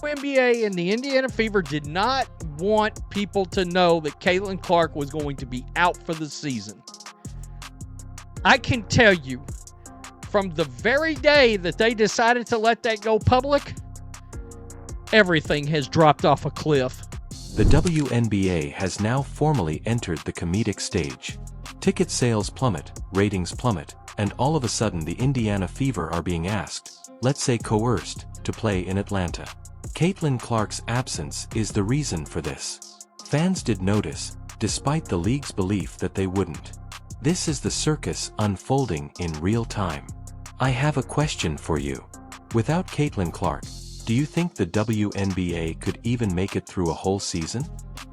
WNBA and the Indiana Fever did not want people to know that Caitlin Clark was going to be out for the season. I can tell you, from the very day that they decided to let that go public, everything has dropped off a cliff. The WNBA has now formally entered the comedic stage. Ticket sales plummet, ratings plummet, and all of a sudden the Indiana Fever are being asked, let's say coerced, to play in Atlanta. Caitlin Clark's absence is the reason for this. Fans did notice, despite the league's belief that they wouldn't. This is the circus unfolding in real time. I have a question for you. Without Caitlin Clark, do you think the WNBA could even make it through a whole season?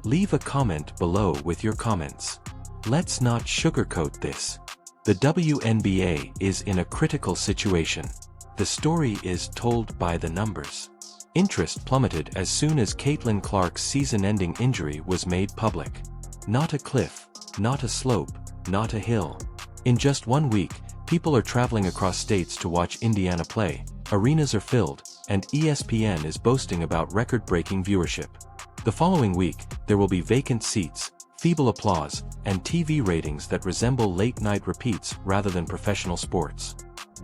Leave a comment below with your comments. Let's not sugarcoat this. The WNBA is in a critical situation. The story is told by the numbers. Interest plummeted as soon as Caitlin Clark's season-ending injury was made public. Not a cliff, not a slope, not a hill. In just 1 week, people are traveling across states to watch Indiana play, arenas are filled, and ESPN is boasting about record-breaking viewership. The following week, there will be vacant seats, feeble applause, and TV ratings that resemble late-night repeats rather than professional sports.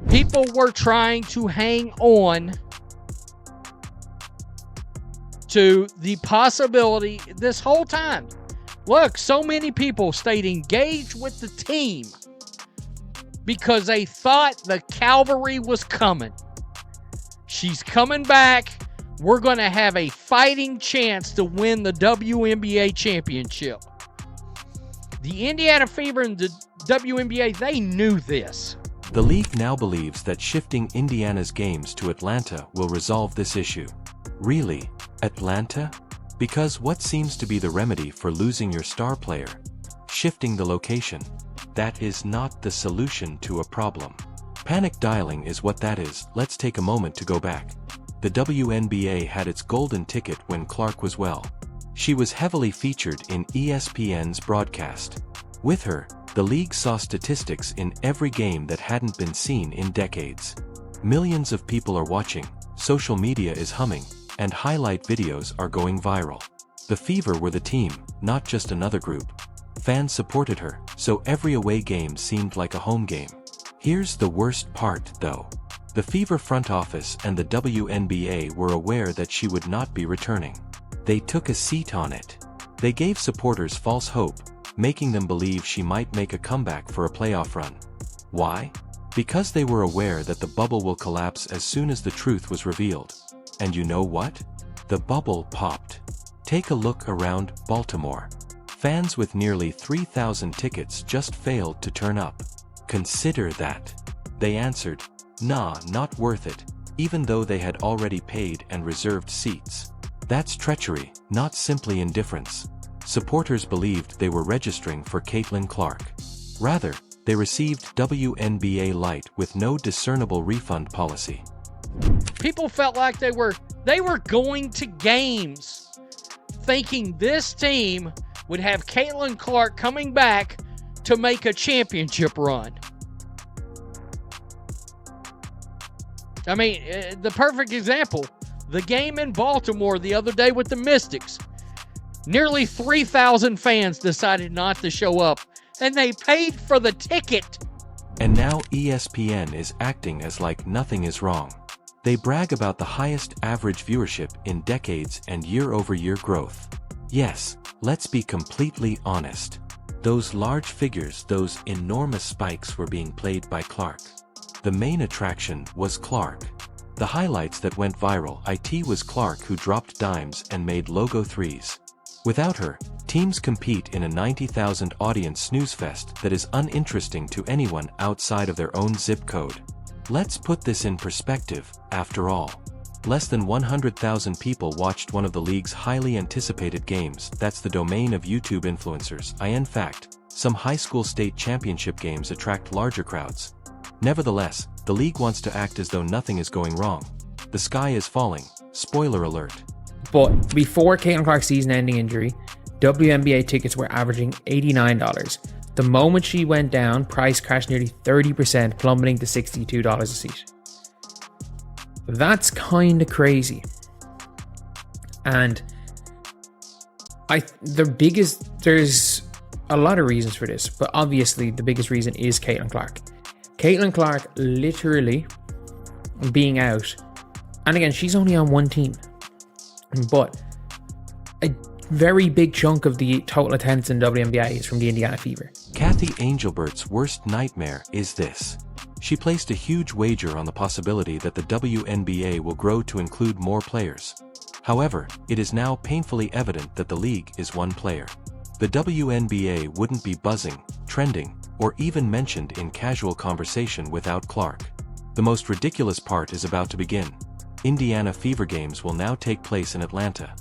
People were trying to hang on to the possibility this whole time. Look, so many people stayed engaged with the team because they thought the cavalry was coming. She's coming back. We're going to have a fighting chance to win the WNBA championship. The Indiana Fever and the WNBA, they knew this. The league now believes that shifting Indiana's games to Atlanta will resolve this issue. Really? Atlanta? Because what seems to be the remedy for losing your star player? Shifting the location. That is not the solution to a problem. Panic dialing is what that is. Let's take a moment to go back. The WNBA had its golden ticket when Clark was well. She was heavily featured in ESPN's broadcast. With her, the league saw statistics in every game that hadn't been seen in decades. Millions of people are watching, social media is humming, and highlight videos are going viral. The Fever were the team, not just another group. Fans supported her, so every away game seemed like a home game. Here's the worst part, though. The Fever front office and the WNBA were aware that she would not be returning. They took a seat on it. They gave supporters false hope, making them believe she might make a comeback for a playoff run. Why? Because they were aware that the bubble will collapse as soon as the truth was revealed. And you know what? The bubble popped. Take a look around Baltimore. Fans with nearly 3,000 tickets just failed to turn up. Consider that. They answered, nah, not worth it, even though they had already paid and reserved seats. That's treachery, not simply indifference. Supporters believed they were registering for Caitlin Clark. Rather, they received WNBA Lite with no discernible refund policy. People felt like they were going to games thinking this team would have Caitlin Clark coming back to make a championship run. I mean, the perfect example, the game in Baltimore the other day with the Mystics. Nearly 3,000 fans decided not to show up, and they paid for the ticket. And now ESPN is acting as like nothing is wrong. They brag about the highest average viewership in decades and year-over-year growth. Yes, let's be completely honest. Those large figures, those enormous spikes were being played by Clark. The main attraction was Clark. The highlights that went viral, it was Clark who dropped dimes and made logo threes. Without her, teams compete in a 90,000 audience snooze fest that is uninteresting to anyone outside of their own zip code. Let's put this in perspective, after all. Less than 100,000 people watched one of the league's highly anticipated games. That's the domain of YouTube influencers. In fact, some high school state championship games attract larger crowds. Nevertheless, the league wants to act as though nothing is going wrong. The sky is falling. Spoiler alert. But before Caitlin Clark's season-ending injury, WNBA tickets were averaging $89. The moment she went down, price crashed nearly 30%, plummeting to $62 a seat. That's kind of crazy. And there's a lot of reasons for this, but obviously the biggest reason is Caitlin Clark. Caitlin Clark literally being out, and again, she's only on one team, but a very big chunk of the total attendance in WNBA is from the Indiana Fever. Kathy Angelbert's worst nightmare is this. She placed a huge wager on the possibility that the WNBA will grow to include more players. However, it is now painfully evident that the league is one player. The WNBA wouldn't be buzzing, trending, or even mentioned in casual conversation without Clark. The most ridiculous part is about to begin. Indiana Fever games will now take place in Atlanta.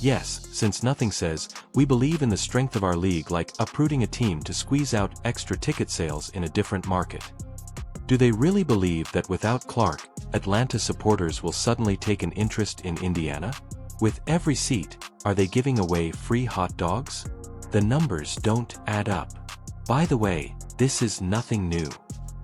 Yes, since nothing says, we believe in the strength of our league like uprooting a team to squeeze out extra ticket sales in a different market. Do they really believe that without Clark, Atlanta supporters will suddenly take an interest in Indiana? With every seat, are they giving away free hot dogs? The numbers don't add up. By the way, this is nothing new.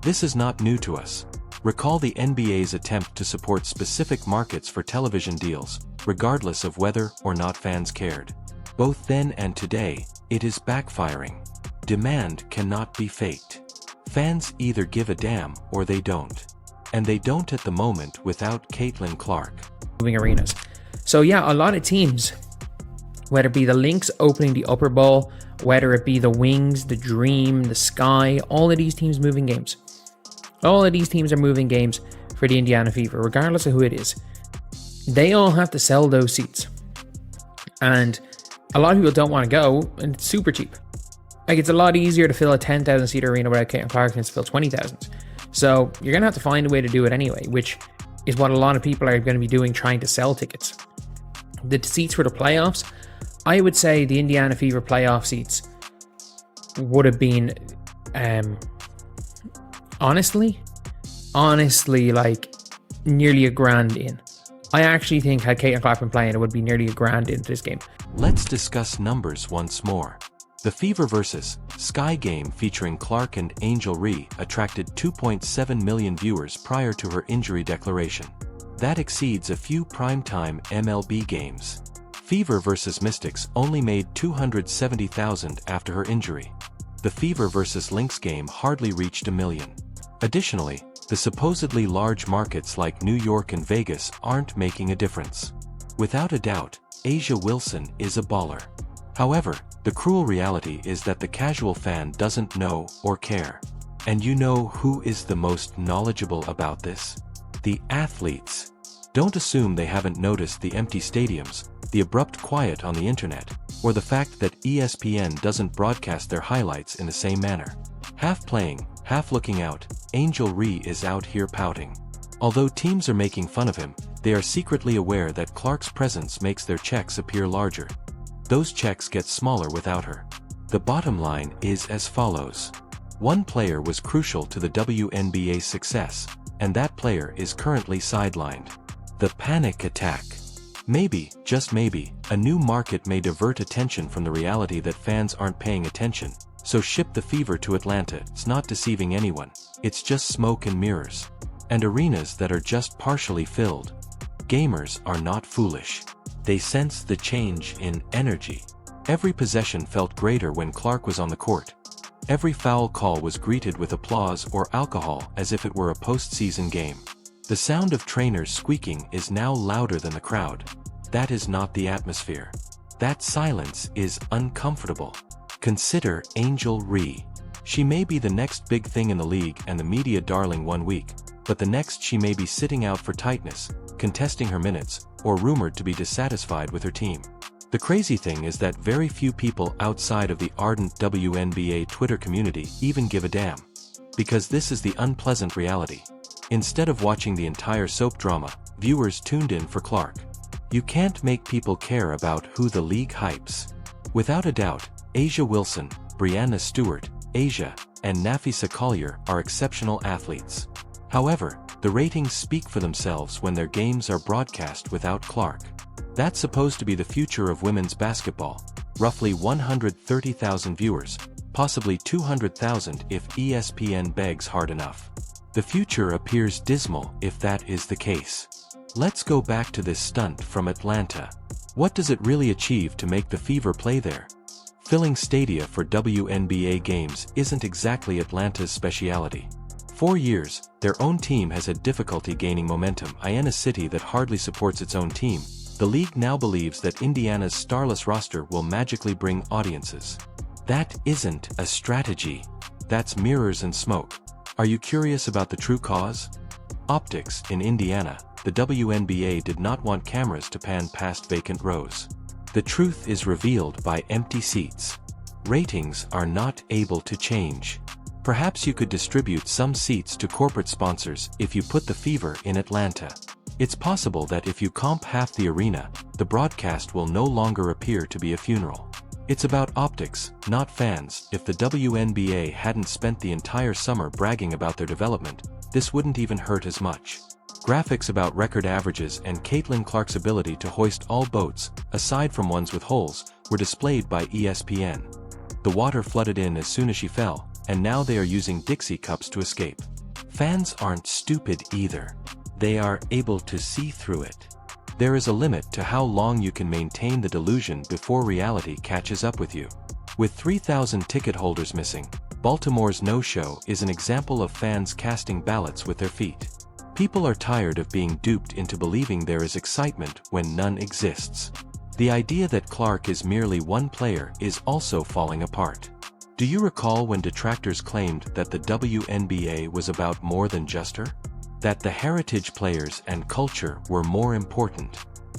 This is not new to us. Recall the NBA's attempt to support specific markets for television deals, regardless of whether or not fans cared. Both then and today, it is backfiring. Demand cannot be faked. Fans either give a damn or they don't. And they don't at the moment without Caitlin Clark. Moving arenas. So yeah, a lot of teams, whether it be the Lynx opening the Upper Bowl, whether it be the Wings, the Dream, the Sky, all of these teams moving games. All of these teams are moving games for the Indiana Fever, regardless of who it is. They all have to sell those seats. And a lot of people don't want to go, and it's super cheap. Like, it's a lot easier to fill a 10,000 seat arena without Caitlin Clark than to fill 20,000. So you're going to have to find a way to do it anyway, which is what a lot of people are going to be doing, trying to sell tickets. The seats for the playoffs, I would say the Indiana Fever playoff seats would have been, honestly, like nearly $1,000 in. I actually think had Caitlin Clark been playing, it would be nearly $1,000 into this game. Let's discuss numbers once more. The Fever vs. Sky game featuring Clark and Angel Ree attracted 2.7 million viewers prior to her injury declaration. That exceeds a few primetime MLB games. Fever vs. Mystics only made 270,000 after her injury. The Fever vs. Lynx game hardly reached 1 million. Additionally, the supposedly large markets like New York and Vegas aren't making a difference. Without a doubt, A'ja Wilson is a baller. However, the cruel reality is that the casual fan doesn't know or care. And you know who is the most knowledgeable about this? The athletes. Don't assume they haven't noticed the empty stadiums, the abrupt quiet on the internet, or the fact that ESPN doesn't broadcast their highlights in the same manner. Half playing, half looking out, Angel Ree is out here pouting. Although teams are making fun of him, they are secretly aware that Clark's presence makes their checks appear larger. Those checks get smaller without her. The bottom line is as follows. One player was crucial to the WNBA's success, and that player is currently sidelined. The panic attack. Maybe, just maybe, a new market may divert attention from the reality that fans aren't paying attention, so ship the Fever to Atlanta. It's not deceiving anyone, it's just smoke and mirrors. And arenas that are just partially filled. Gamers are not foolish. They sense the change in energy. Every possession felt greater when Clark was on the court. Every foul call was greeted with applause or alcohol as if it were a postseason game. The sound of trainers squeaking is now louder than the crowd. That is not the atmosphere. That silence is uncomfortable. Consider Angel Ree. She may be the next big thing in the league and the media darling one week, but the next she may be sitting out for tightness, contesting her minutes, or rumored to be dissatisfied with her team. The crazy thing is that very few people outside of the ardent WNBA Twitter community even give a damn. Because this is the unpleasant reality. Instead of watching the entire soap drama, viewers tuned in for Clark. You can't make people care about who the league hypes. Without a doubt, A'ja Wilson, Breanna Stewart, A'ja, and Nafisa Collier are exceptional athletes. However, the ratings speak for themselves when their games are broadcast without Clark. That's supposed to be the future of women's basketball. Roughly 130,000 viewers, possibly 200,000 if ESPN begs hard enough. The future appears dismal if that is the case. Let's go back to this stunt from Atlanta. What does it really achieve to make the Fever play there? Filling stadia for WNBA games isn't exactly Atlanta's specialty. For years, their own team has had difficulty gaining momentum. In a city that hardly supports its own team, the league now believes that Indiana's starless roster will magically bring audiences. That isn't a strategy. That's mirrors and smoke. Are you curious about the true cause? Optics. In Indiana, the WNBA did not want cameras to pan past vacant rows. The truth is revealed by empty seats. Ratings are not able to change. Perhaps you could distribute some seats to corporate sponsors if you put the Fever in Atlanta. It's possible that if you comp half the arena, the broadcast will no longer appear to be a funeral. It's about optics, not fans. If the WNBA hadn't spent the entire summer bragging about their development, this wouldn't even hurt as much. Graphics about record averages and Caitlin Clark's ability to hoist all boats, aside from ones with holes, were displayed by ESPN. The water flooded in as soon as she fell, and now they are using Dixie cups to escape. Fans aren't stupid either. They are able to see through it. There is a limit to how long you can maintain the delusion before reality catches up with you. With 3,000 ticket holders missing, Baltimore's no-show is an example of fans casting ballots with their feet. People are tired of being duped into believing there is excitement when none exists. The idea that Clark is merely one player is also falling apart. Do you recall when detractors claimed that the WNBA was about more than just her? That the heritage players and culture were more important?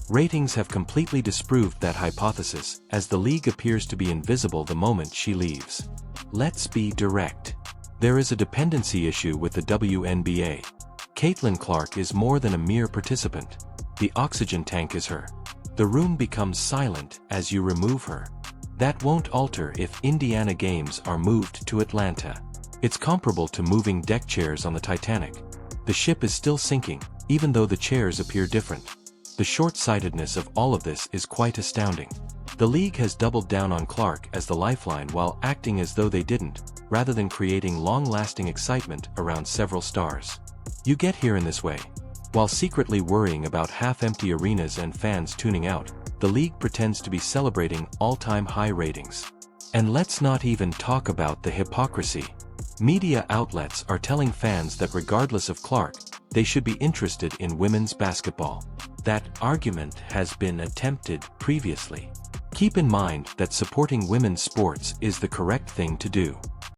Ratings have completely disproved that hypothesis, as the league appears to be invisible the moment she leaves. Let's be direct. There is a dependency issue with the WNBA. Caitlin Clark is more than a mere participant. The oxygen tank is her. The room becomes silent as you remove her. That won't alter if Indiana games are moved to Atlanta. It's comparable to moving deck chairs on the Titanic. The ship is still sinking, even though the chairs appear different. The short-sightedness of all of this is quite astounding. The league has doubled down on Clark as the lifeline while acting as though they didn't, rather than creating long-lasting excitement around several stars. You get here in this way. While secretly worrying about half-empty arenas and fans tuning out, the league pretends to be celebrating all-time high ratings. And let's not even talk about the hypocrisy. Media outlets are telling fans that regardless of Clark, they should be interested in women's basketball. That argument has been attempted previously. Keep in mind that supporting women's sports is the correct thing to do.